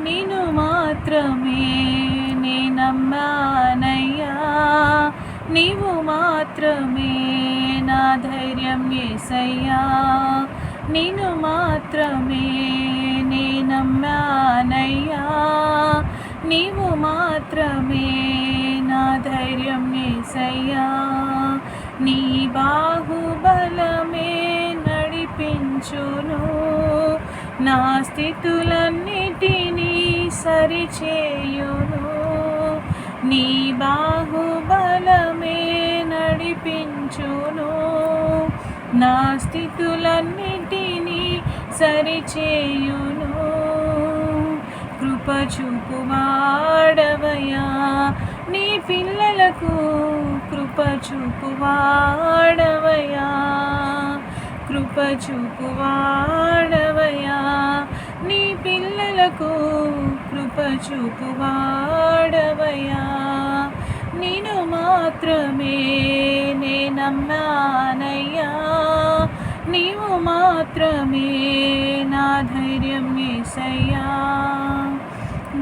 నిన్ను మాత్రమే నే నమ్మానయ్యా, నీవు మాత్రమే నా ధైర్యం యేసయ్యా, నిన్ను మాత్రమే నే నమ్మానయ్యా, నీవు మాత్రమే నా ధైర్యం యేసయ్యా, నీ బాహుబలమే నడిపించును, నా స్థితులన్నిటినీ సరిచేయును, నీ బాహుబలమే నడిపించును, నా స్థితులన్నిటినీ సరిచేయును. కృప చూపువాడవయ్యా నీ పిల్లలకు, కృప చూపువాడవయ్యా, కృప చూపువాడవయ్యా నీ పిల్లలకు, కృప చూపువాడవయ్యా, నిన్ను మాత్రమే నే నమ్మానయ్యా, నీవు మాత్రమే నా ధైర్యం యేసయ్యా,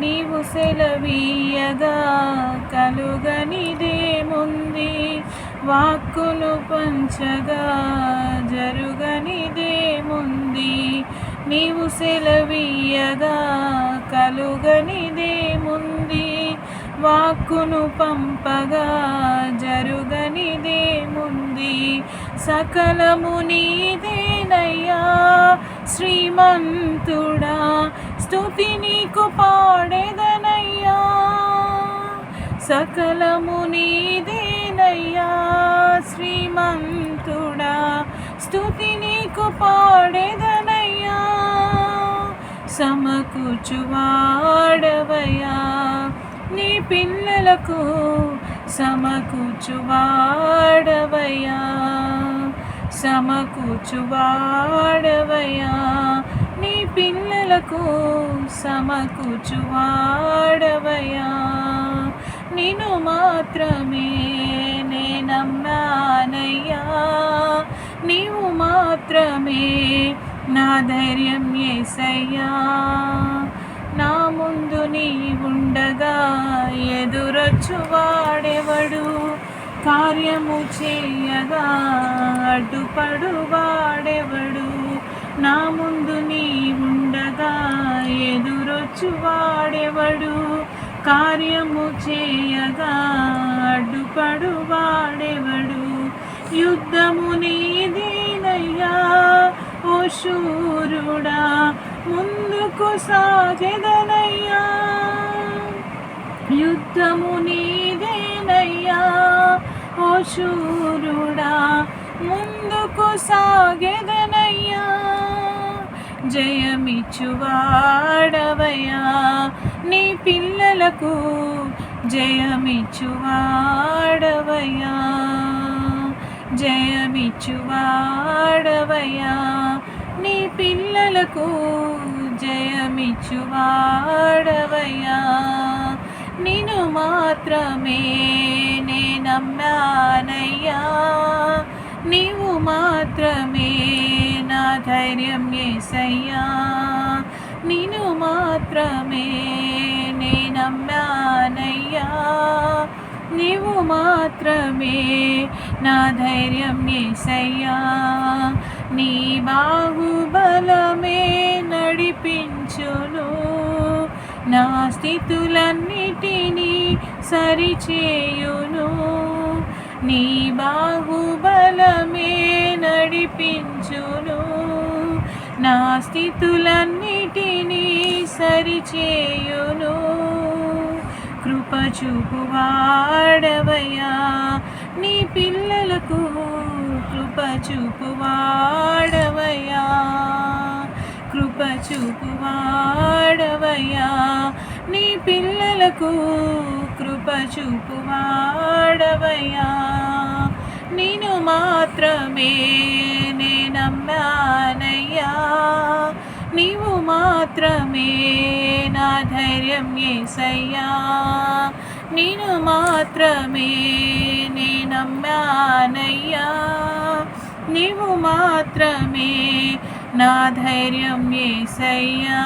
నీవు సెలవీయగా కలుగనిదేముంది, వాక్కును పంచగా జరుగనిదేముంది, నీవు సెలవీయగా కలుగనిదేముంది, వాక్కును పంపగా జరుగనిదేముంది, సకలము నీదేనయ్యా శ్రీమంతుడా, స్తుతి నీకు పాడెదనయ్యా, సకలము నీదేనయ్యా శ్రీమంతుడా, స్తుతి నీకు పాడెదనయ్యా, సమకూర్చువాడవయ్యా నీ పిల్లలకు, సమకూర్చువాడవయ్యా, సమకూర్చువాడవయ్యా నీ పిల్లలకు, సమకూర్చువాడవయ్యా, నిన్ను మాత్రమే నే నమ్మానయ్యా, నీవు మాత్రమే నా ధైర్యం యేసయ్యా, నా ముందు నీవుండగా ఎదురొచ్చువాడెవడు, కార్యము చేయగా అడ్డుపడువాడెవడు, నా ముందు నీవుండగా ఎదురొచ్చువాడెవడు, కార్యము చేయగా అడ్డుపడువాడెవడు, యుద్ధము నీదేనయ్యా ఓ శూరుడా, ముందుకు సాగెదనయ్యా, యుద్ధము నీదేనయ్యా ఓ శూరుడా, ముందుకు సాగెదనయ్యా, జయమిచ్చువాడవయ్యా నీ పిల్లలకు, జయమిచ్చువాడవయ్యా, జయమిచ్చువాడవయ్యా నీ పిల్లలకు, జయమిచ్చువాడవయ్యా, నిన్ను మాత్రమే నే నమ్మానయ్యా, నీవు మాత్రమే నా ధైర్యం యేసయ్యా, నిన్ను మాత్రమే నే నమ్మానయ్యా, నీవు మాత్రమే నా ధైర్యం యేసయ్యా, నీ బాహుబలమే నడిపించును, నా స్థితులన్నిటినీ సరిచేయును, నీ బాహుబలమే నడిపించును, నా స్థితులన్నిటినీ సరిచేయును, కృప చూపువాడవయ్యా నీ పిల్లలకు, కృప చూపువాడవయ్యా, కృప చూపువాడవయ్యా నీ పిల్లలకు, కృప చూపువాడవయ్యా, నిన్ను మాత్రమే నే నమ్మానయ్యా, నీవు మాత్రమే నా ధైర్యం యేసయ్యా, నిన్ను మాత్రమే నే నమ్మానయ్యా, నీవు మాత్రమే నా ధైర్యం యేసయ్యా.